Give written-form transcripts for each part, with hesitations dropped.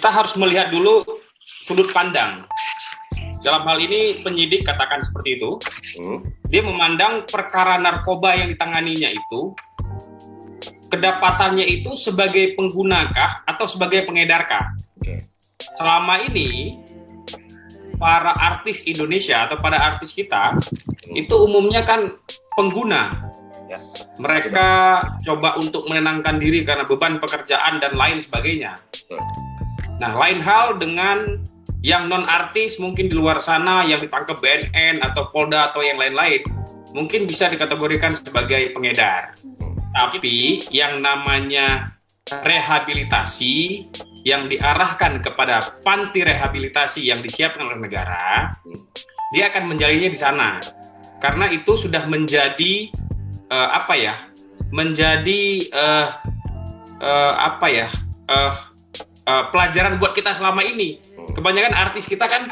kita harus melihat dulu sudut pandang. Dalam hal ini penyidik katakan seperti itu. Dia memandang perkara narkoba yang ditanganinya itu, kedapatannya itu sebagai penggunakah atau sebagai pengedarkah. Selama ini para artis Indonesia atau pada artis kita itu umumnya kan pengguna. Mereka coba untuk menenangkan diri karena beban pekerjaan dan lain sebagainya. Nah, lain hal dengan yang non-artis mungkin di luar sana yang ditangkap BNN atau Polda atau yang lain-lain, mungkin bisa dikategorikan sebagai pengedar. Tapi yang namanya rehabilitasi yang diarahkan kepada panti rehabilitasi yang disiapkan oleh negara, dia akan menjalinya di sana. Karena itu sudah menjadi pelajaran buat kita selama ini. Kebanyakan artis kita kan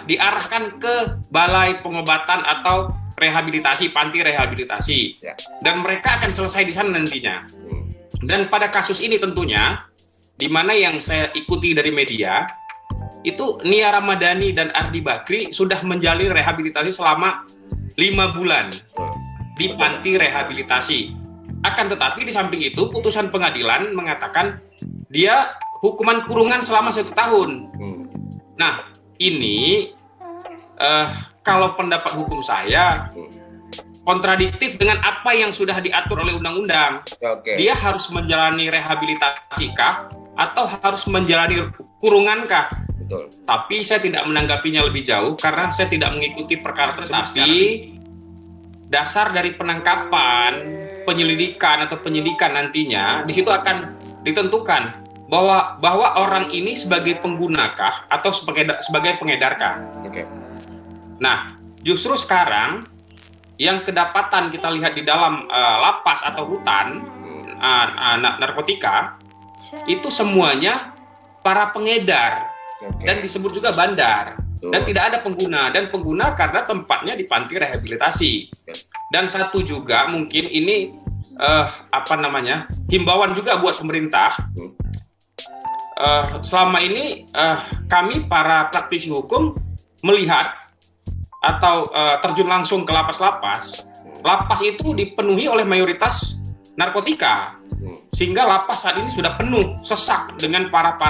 diarahkan ke balai pengobatan atau rehabilitasi, panti rehabilitasi, dan mereka akan selesai di sana nantinya. Dan pada kasus ini tentunya, di mana yang saya ikuti dari media, itu Nia Ramadhani dan Ardi Bakri sudah menjalani rehabilitasi selama 5 bulan di panti rehabilitasi. Akan tetapi di samping itu, putusan pengadilan mengatakan dia hukuman kurungan selama 1 tahun. Nah, ini kalau pendapat hukum saya kontradiktif dengan apa yang sudah diatur oleh undang-undang. Dia harus menjalani rehabilitasi kah atau harus menjalani kurungan kah? Tapi saya tidak menanggapinya lebih jauh karena saya tidak mengikuti perkara tersebut. Tapi dasar dari penangkapan, penyelidikan atau penyidikan nantinya di situ akan ditentukan bahwa orang ini sebagai penggunakah atau sebagai pengedarkah. Nah, justru sekarang yang kedapatan kita lihat di dalam lapas atau rutan narkotika itu semuanya para pengedar dan disebut juga bandar. Dan tidak ada pengguna, dan pengguna karena tempatnya di panti rehabilitasi. Dan satu juga mungkin ini himbauan juga buat pemerintah. Selama ini kami para praktisi hukum melihat atau terjun langsung ke lapas-lapas. Lapas itu dipenuhi oleh mayoritas narkotika, sehingga lapas saat ini sudah penuh sesak dengan para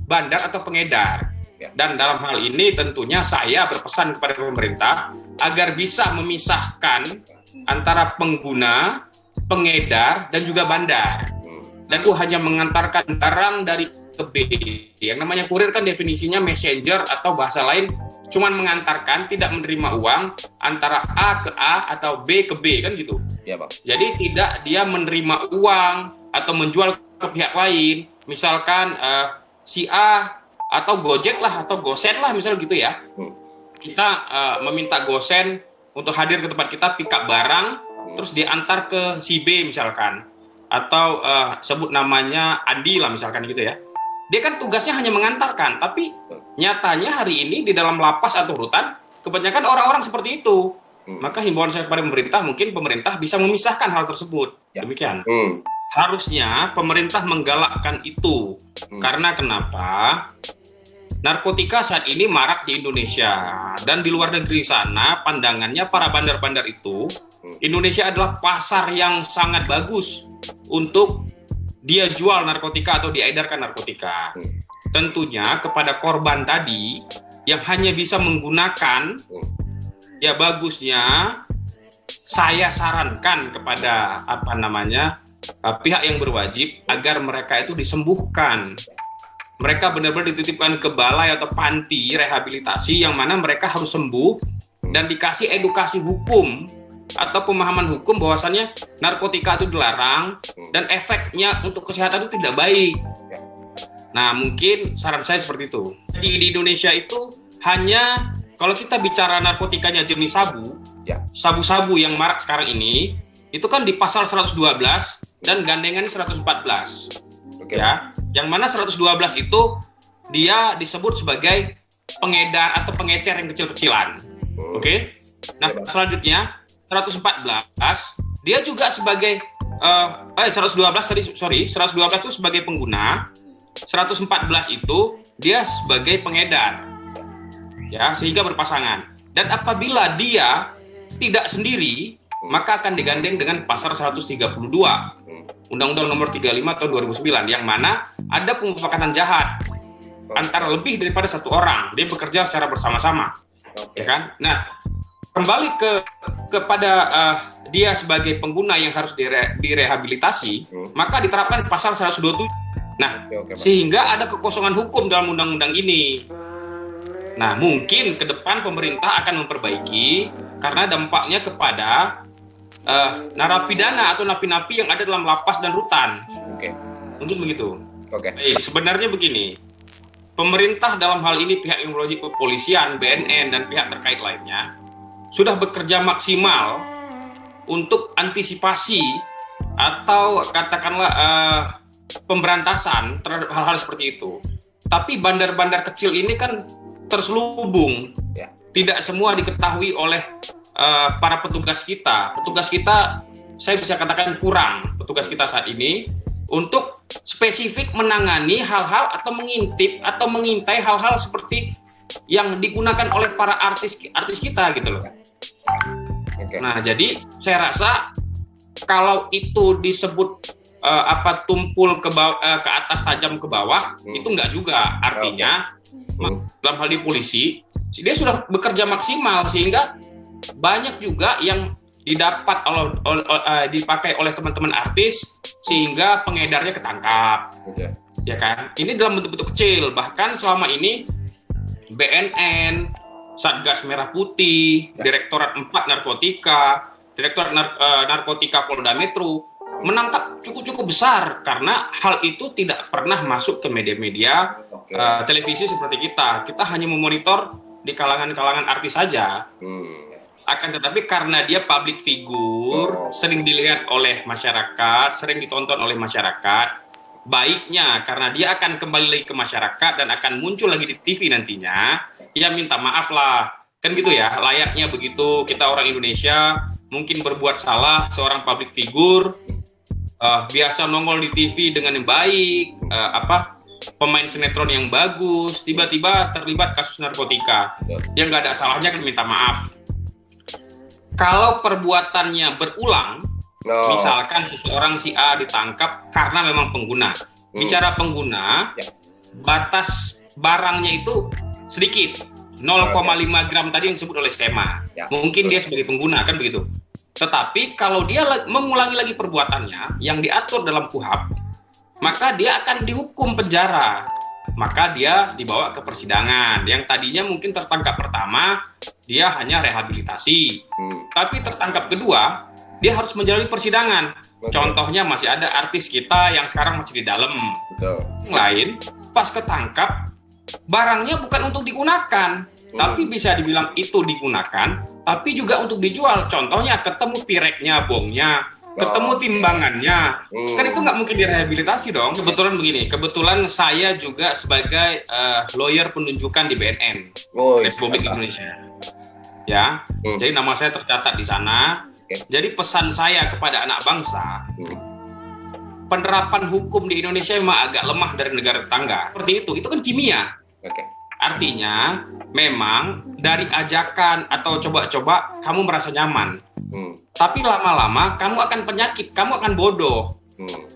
bandar atau pengedar. Dan dalam hal ini tentunya saya berpesan kepada pemerintah agar bisa memisahkan antara pengguna, pengedar, dan juga bandar. Dan itu hanya mengantarkan barang dari ke B. Yang namanya kurir kan definisinya messenger atau bahasa lain cuman mengantarkan, tidak menerima uang antara A ke A atau B ke B, kan gitu. Ya, Bang. Jadi tidak dia menerima uang atau menjual ke pihak lain. Misalkan si A atau Gojek lah atau Gosen lah misal gitu ya. Kita meminta Gosen untuk hadir ke tempat kita, pick up barang, terus diantar ke si B misalkan, atau sebut namanya Adi lah misalkan gitu ya. Dia kan tugasnya hanya mengantarkan, tapi nyatanya hari ini di dalam lapas atau rutan kebanyakan orang-orang seperti itu. Maka himbauan saya kepada pemerintah, mungkin pemerintah bisa memisahkan hal tersebut. Demikian. Harusnya pemerintah menggalakkan itu. Karena kenapa? Narkotika saat ini marak di Indonesia, dan di luar negeri sana pandangannya para bandar-bandar itu Indonesia adalah pasar yang sangat bagus untuk dia jual narkotika atau diedarkan narkotika. Tentunya kepada korban tadi yang hanya bisa menggunakan, ya bagusnya saya sarankan kepada pihak yang berwajib agar mereka itu disembuhkan. Mereka benar-benar dititipkan ke balai atau panti rehabilitasi yang mana mereka harus sembuh dan dikasih edukasi hukum atau pemahaman hukum bahwasannya narkotika itu dilarang dan efeknya untuk kesehatan itu tidak baik. Nah, mungkin saran saya seperti itu. Jadi di Indonesia itu hanya kalau kita bicara narkotikanya jenis sabu-sabu yang marak sekarang ini, itu kan di pasal 112 dan gandengan 114. Ya, yang mana 112 itu dia disebut sebagai pengedar atau pengecer yang kecil-kecilan. Oke. Nah, selanjutnya 114 dia juga sebagai 112 itu sebagai pengguna, 114 itu dia sebagai pengedar, ya, sehingga berpasangan. Dan apabila dia tidak sendiri, maka akan digandeng dengan pasal 132 Undang-Undang Nomor 35 tahun 2009, yang mana ada pemufakatan jahat antara lebih daripada satu orang, dia bekerja secara bersama-sama, ya kan? Nah, kembali kepada dia sebagai pengguna yang harus direhabilitasi, maka diterapkan pasal 127. Nah, sehingga ada kekosongan hukum dalam undang-undang ini. Nah, mungkin ke depan pemerintah akan memperbaiki karena dampaknya kepada narapidana atau napi-napi yang ada dalam lapas dan rutan. Mungkin begitu. Baik, sebenarnya begini, pemerintah dalam hal ini pihak yang berwajib kepolisian, BNN, dan pihak terkait lainnya sudah bekerja maksimal untuk antisipasi atau katakanlah pemberantasan terhadap hal-hal seperti itu. Tapi bandar-bandar kecil ini kan terselubung, tidak semua diketahui oleh para petugas kita. Petugas kita, saya bisa katakan kurang petugas kita saat ini untuk spesifik menangani hal-hal atau mengintip atau mengintai hal-hal seperti yang digunakan oleh para artis kita gitu loh. Nah, jadi saya rasa kalau itu disebut tumpul ke atas tajam ke bawah, itu enggak juga. Artinya dalam hal di polisi dia sudah bekerja maksimal sehingga banyak juga yang didapat dipakai oleh teman-teman artis sehingga pengedarnya ketangkap. Ya kan? Ini dalam bentuk-bentuk kecil. Bahkan selama ini BNN, Satgas Merah Putih, Direktorat 4 Narkotika, Direktorat Narkotika Polda Metro menangkap cukup besar karena hal itu tidak pernah masuk ke media-media televisi seperti kita. Kita hanya memonitor di kalangan-kalangan artis saja. Akan tetapi karena dia public figure, sering dilihat oleh masyarakat, sering ditonton oleh masyarakat, baiknya karena dia akan kembali lagi ke masyarakat dan akan muncul lagi di TV nantinya, ya minta maaf lah. Kan gitu ya, layaknya begitu kita orang Indonesia mungkin berbuat salah, seorang public figure biasa nongol di TV dengan yang baik, pemain sinetron yang bagus, tiba-tiba terlibat kasus narkotika, yang nggak ada salahnya kan minta maaf. Kalau perbuatannya berulang, misalkan seseorang si A ditangkap karena memang pengguna, bicara pengguna, batas barangnya itu sedikit, 0,5 gram tadi yang disebut oleh skema. Mungkin dia sebagai pengguna, kan begitu. Tetapi kalau dia mengulangi lagi perbuatannya yang diatur dalam KUHP, maka dia akan dihukum penjara. Maka dia dibawa ke persidangan. Yang tadinya mungkin tertangkap pertama, dia hanya rehabilitasi. Tapi tertangkap kedua, dia harus menjalani persidangan. Contohnya masih ada artis kita yang sekarang masih di dalam. Yang lain, pas ketangkap, barangnya bukan untuk digunakan. Tapi bisa dibilang itu digunakan, tapi juga untuk dijual. Contohnya ketemu pireknya, bongnya, ketemu timbangannya, kan itu nggak mungkin direhabilitasi dong. Kebetulan begini, kebetulan saya juga sebagai lawyer penunjukan di BNN, Republik Indonesia. Ya, jadi nama saya tercatat di sana. Jadi pesan saya kepada anak bangsa, penerapan hukum di Indonesia memang agak lemah dari negara tetangga. Seperti itu kan kimia. Artinya memang dari ajakan atau coba-coba kamu merasa nyaman. Tapi lama-lama kamu akan penyakit, kamu akan bodoh.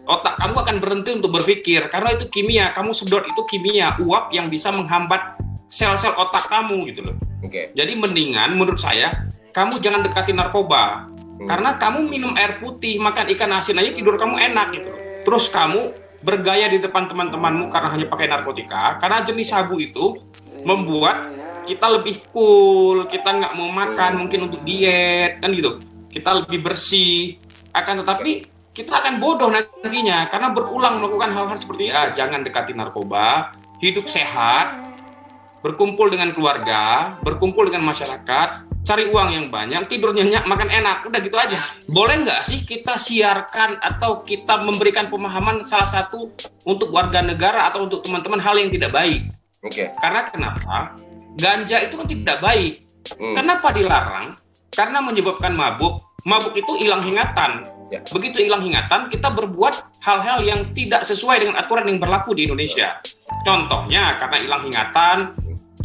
Otak kamu akan berhenti untuk berpikir karena itu kimia, kamu sedot itu kimia, uap yang bisa menghambat sel-sel otak kamu gitu loh. Jadi mendingan menurut saya kamu jangan dekati narkoba. Karena kamu minum air putih, makan ikan asin aja tidur kamu enak gitu loh. Terus kamu bergaya di depan teman-temanmu karena hanya pakai narkotika, karena jenis sabu itu membuat kita lebih cool, kita nggak mau makan mungkin untuk diet, kan gitu. Kita lebih bersih, akan tetapi kita akan bodoh nantinya karena berulang melakukan hal-hal seperti jangan dekati narkoba, hidup sehat, berkumpul dengan keluarga, berkumpul dengan masyarakat, cari uang yang banyak, tidur nyenyak, makan enak, udah gitu aja. Boleh nggak sih kita siarkan atau kita memberikan pemahaman salah satu untuk warga negara atau untuk teman-teman hal yang tidak baik? Karena kenapa? Ganja itu kan tidak baik. Kenapa dilarang? Karena menyebabkan mabuk. Mabuk itu hilang ingatan. Ya. Begitu hilang ingatan, kita berbuat hal-hal yang tidak sesuai dengan aturan yang berlaku di Indonesia. Contohnya, karena hilang ingatan,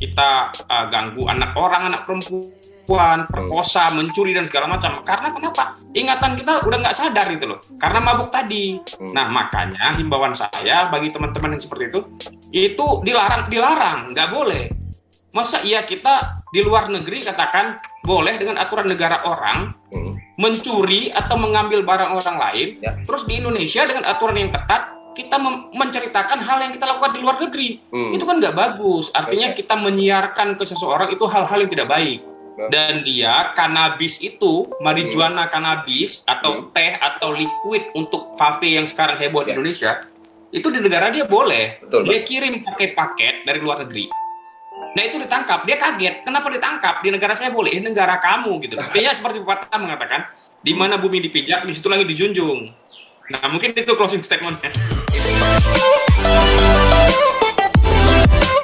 kita ganggu anak orang, anak perempuan, perkosa, mencuri, dan segala macam. Karena kenapa? Ingatan kita udah nggak sadar gitu loh. Karena mabuk tadi. Nah, makanya himbauan saya bagi teman-teman yang seperti itu dilarang, nggak boleh. Masa iya kita di luar negeri katakan boleh dengan aturan negara orang mencuri atau mengambil barang orang lain, terus di Indonesia dengan aturan yang ketat kita menceritakan hal yang kita lakukan di luar negeri. Itu kan nggak bagus. Artinya kita menyiarkan ke seseorang itu hal-hal yang tidak baik. Dan dia kanabis itu, marijuana kanabis atau teh atau liquid untuk vape yang sekarang heboh di Indonesia, itu di negara dia boleh. Dia kirim pakai paket dari luar negeri. Nah itu ditangkap, dia kaget, kenapa ditangkap? Di negara saya boleh, ini negara kamu gitu. Artinya seperti pepatah mengatakan, di mana bumi dipijak, di situ langit dijunjung. Nah mungkin itu closing statement-nya.